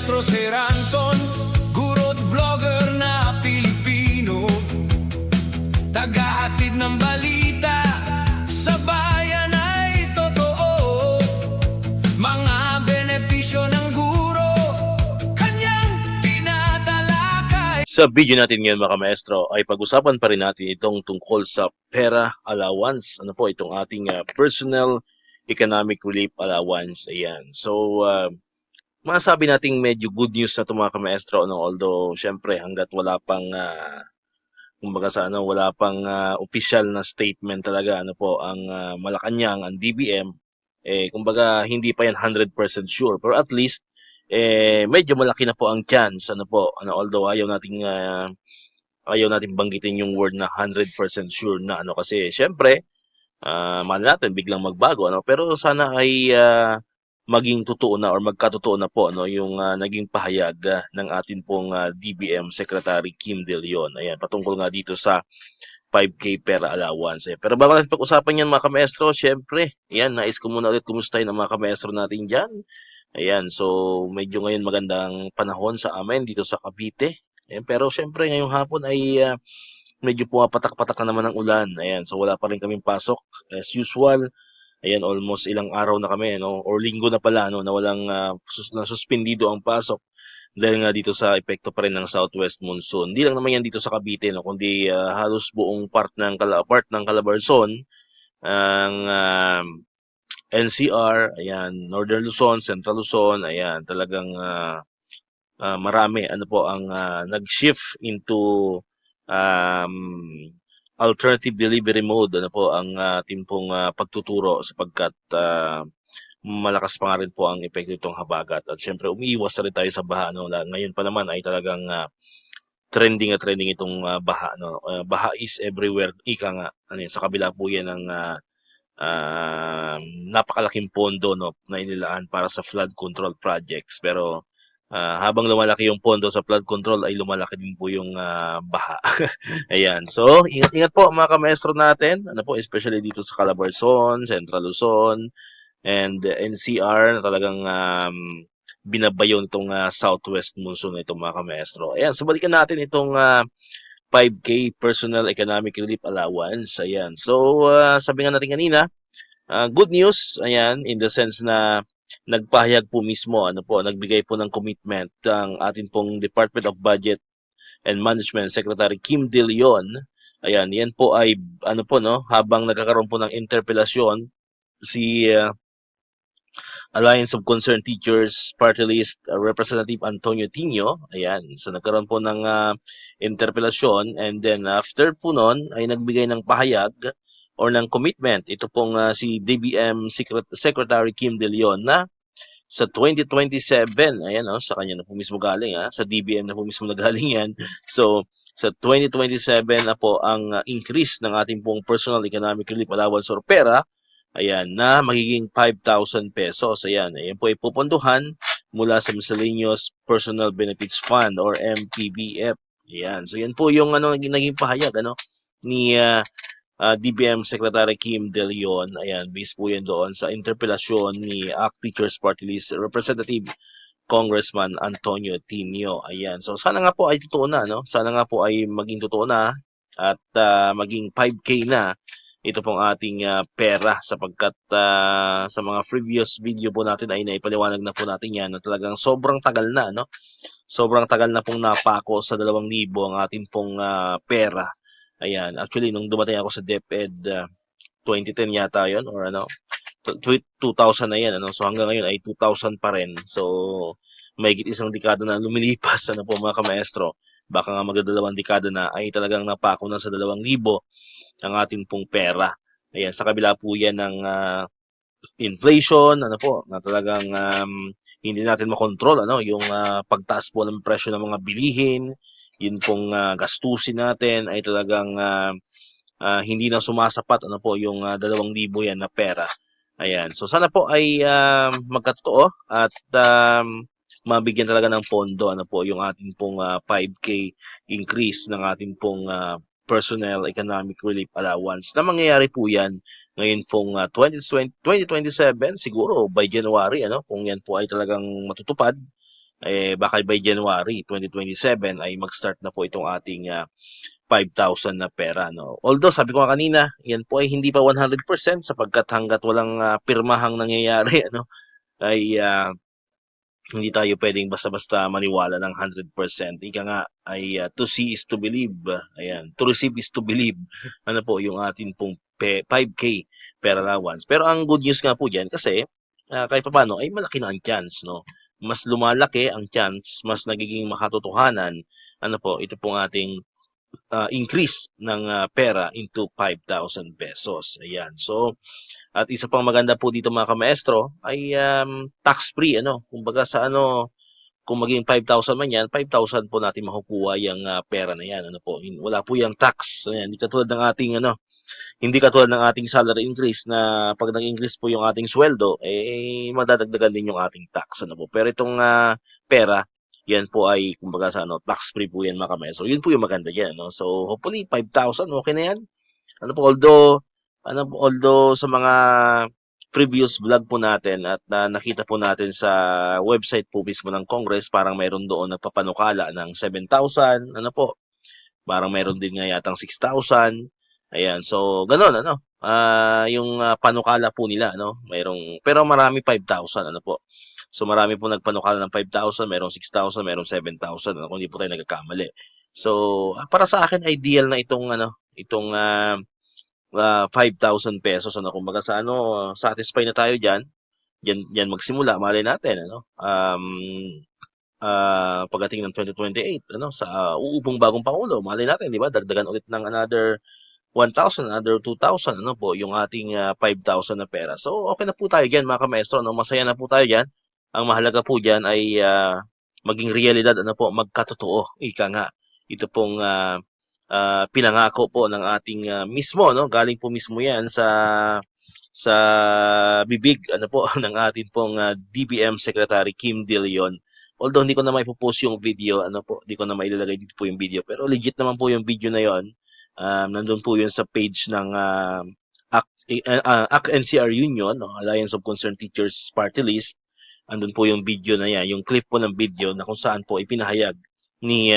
Maestro Sir Anton, guro't vlogger na Pilipino, tagahatid ng balita sa bayan ay totoo. Mga benepisyo ng guro, kanyang tinatalakay. Sa video natin ngayon mga maestro ay pag-usapan pa rin natin itong tungkol sa pera allowance. Ano po itong ating personal economic relief allowance. Ayan. So, masasabi nating medyo good news na ito mga kamaestro. No? Although, syempre, hanggat wala pang, kumbaga sa ano, wala pang official na statement talaga, ano po, ang Malacanang, ang DBM, kumbaga, hindi pa yan 100% sure. Pero at least, medyo malaki na po ang chance, ano po, ano, although ayaw nating banggitin yung word na 100% sure na, ano, kasi, syempre, mahal natin biglang magbago, ano, pero sana ay, maging totoo na or magkatotoo na po no yung naging pahayag ng atin pong DBM Secretary Kim De Leon. Ayan, patungkol nga dito sa 5K pera allowance. Pero bago natin pag-usapan yan mga kamaestro, syempre, ayan, nais ko muna ulit kumustahin ang mga kamaestro natin dyan. Ayan, so medyo ngayon magandang panahon sa amin dito sa Cavite. Ayan, pero syempre ngayong hapon ay medyo pumapatak-patak na naman ang ulan. Ayan, so wala pa rin kaming pasok as usual. Ayan, almost ilang araw na kami, no? Or linggo na pala, no? Na walang suspendido ang pasok dahil nga dito sa epekto pa rin ng southwest monsoon. Hindi lang naman yan dito sa Cavite, no? Kundi halos buong part ng Calabarzon, ang NCR, ayan, Northern Luzon, Central Luzon, ayan, talagang marami, ano po, ang nag-shift into alternative delivery mode, ano po ang ating pong pagtuturo sapagkat malakas pa nga rin po ang epekto itong habagat. At syempre umiiwas na rin tayo sa baha. No? Ngayon pa naman ay talagang trending itong baha. No? Baha is everywhere. Ika nga. Ano, sa kabila po yan ng napakalaking pondo no, na inilaan para sa flood control projects. Pero habang lumalaki yung pondo sa flood control ay lumalaki din po yung baha. Ayan. So, ingat-ingat po mga kamaestro natin. Ano po, especially dito sa Calabarzon, Central Luzon, and NCR na talagang binabayo nitong southwest monsoon na itong mga kamaestro. Ayan. So, balikan natin itong 5K Personal Economic Relief Allowance. Ayan. So, sabi nga natin kanina, good news. Ayan. In the sense na nagpahayag po mismo, ano po, nagbigay po ng commitment ang atin pong Department of Budget and Management Secretary Kim De Leon. Ayan, yan po ay, ano po, no, habang nagkakaroon po ng interpelasyon, si Alliance of Concerned Teachers Party List Representative Antonio Tino, ayan, so nagkaroon po ng interpelasyon, and then after po nun, ay nagbigay ng pahayag or ng commitment, ito pong si DBM Secretary Kim De Leon na sa 2027, ayan sa kanya na po mismo galing, sa DBM na po mismo nagaling yan. So, sa 2027 na po ang increase ng ating pong Personal Economic Relief Allowance or pera, ayan, na magiging 5,000 pesos. Ayan po ay pupunduhan mula sa Miscellaneous Personal Benefits Fund or MPBF. Ayan, so yan po yung naging pahayag ni DBM Secretary Kim De Leon. Ayan, based po yan doon sa interpelasyon ni ACT Teachers Party List Representative Congressman Antonio Tino. Ayan, so sana nga po ay totoo na, no? Sana nga po ay maging totoo na at maging 5K na ito pong ating pera sapagkat sa mga previous video po natin ay naipaliwanag na po natin yan na talagang sobrang tagal na, no? Sobrang tagal na pong napako sa 2,000 ang ating pong pera. Ayan, actually, nung dumating ako sa DepEd, 2010 yata yun, or 2000 na yan, so hanggang ngayon ay 2000 pa rin. So, mahigit isang dekada na lumilipas, po mga kamaestro, baka nga magdadalawang dekada na, ay talagang napako na sa 2,000 ang ating pong pera. Ayan, sa kabila po yan ng inflation, na talagang hindi natin makontrol, yung pagtaas po ng presyo ng mga bilihin, yun pong gastusin natin ay talagang hindi na sumasapat yung 2,000 yan na pera. Ayan. So sana po ay magkatotoo at mabigyan talaga ng pondo yung ating pong 5K increase ng ating pong Personal Economic Relief Allowance. Na mangyayari po yan ngayon pong 2027 siguro by January kung yan po ay talagang matutupad. baka by January 2027 ay mag-start na po itong ating 5,000 na pera, no? Although, sabi ko nga kanina, yan po ay hindi pa 100% sapagkat hanggat walang pirmahang nangyayari, ano, ay hindi tayo pwedeng basta-basta maniwala ng 100%. Ika nga ay to see is to believe. Ayan, to receive is to believe. Ano po yung atin pong 5K per allowance. Pero ang good news nga po diyan kasi kahit papaano ay malaki na ang chance, no? Mas lumalaki ang chance, mas nagiging makatotohanan. Ano po, ito pong ating increase ng pera into 5,000 pesos. Ayan. So, at isa pang maganda po dito mga kamaestro ay tax-free ano. Kumbaga sa ano kung maging 5,000 man yan, 5,000 po natin makukuha yung pera na yan. Ano po? Wala po yung tax. Ayan, hindi katulad ng ating ano, hindi katulad ng ating salary increase na pag nag-increase po yung ating sweldo, madadagdagan din yung ating tax. Ano po? Pero itong pera, yan po ay kumbaga sa ano, tax-free po yan mga kamaestro. Yun po yung maganda diyan, no? So, hopefully 5,000 okay na yan. Ano po, although sa mga previous vlog po natin at nakita po natin sa website po mismo ng Congress, parang mayroon doon nagpapanukala ng 7,000, ano po, parang mayroon din nga yatang 6,000. Ayan, so ganoon ano. Yung panukala po nila, ano, pero marami 5,000, ano po. So marami po nagpanukala ng 5,000, mayroong 6,000, mayroong 7,000, ano, kung hindi po tayo nagkakamali. So, para sa akin ideal na itong 5,000 pesos, ano, kumbaga sa ano, satisfy na tayo diyan. Diyan magsimula, malay natin, ano. Pagdating ng 2028, ano, sa uubong bagong pangulo, malay natin, di ba? Dagdagan ulit ng another 1,000, another 2,000, ano po, yung ating 5,000 na pera. So, okay na po tayo diyan, mga kamaestro, no? Masaya na po tayo diyan. Ang mahalaga po diyan ay maging realidad, ano po, magkatotoo. Ika nga, ito pong pinangako po ng ating mismo, no? Galing po mismo 'yan sa bibig ano po ng ating pong DBM Secretary Kim De Leon. Although hindi ko na maipo-post yung video, ano po, hindi ko na mailalagay dito po yung video, pero legit naman po yung video na 'yon. Nandun po 'yun sa page ng ACT-NCR Union, no? Alliance of Concerned Teachers Party List. Andun po yung video na yan, yung clip po ng video na kung saan po ipinahayag ni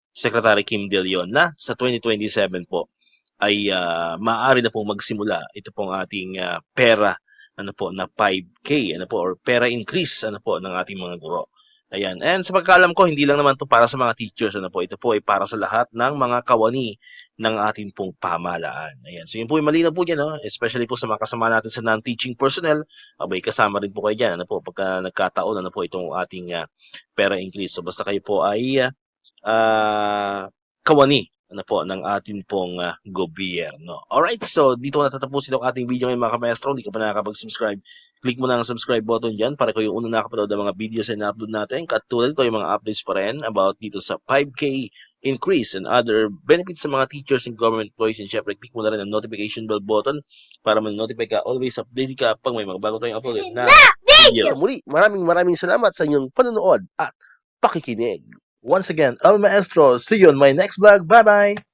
Secretary Kim De Leon na sa 2027 po ay maaari na pong magsimula ito pong ating pera ano po na 5K ano po or pera increase ano po ng ating mga guro. Ayan. And sa pagkaalam ko, hindi lang naman to para sa mga teachers ano po. Ito po ay para sa lahat ng mga kawani ng ating pong pamahalaan. Ayan. So yun po yung malinaw po dyan, no? Especially po sa mga kasama natin sa non-teaching personnel. Abay, kasama rin po kayo dyan. Ano po, pagka nagkataon, ano po itong ating pera increase. So basta kayo po ay kawani ano po, ng ating pong gobyerno. Alright, so dito na tatapusin ang ating video ngayon mga kamaestro. Hindi ka pa nakakapag-subscribe, click mo na ang subscribe button dyan para kayo unang nakapanood ng mga videos na na-upload natin. Katulad ito yung mga updates pa rin about dito sa 5K increase and other benefits sa mga teachers and government employees. And syempre, click mo na rin ang notification bell button para mag-notify ka, always update ka pag may mga bago tayong upload na videos. Muli, maraming salamat sa inyong panonood at pakikinig. Once again, El Maestro. See you on my next vlog. Bye-bye!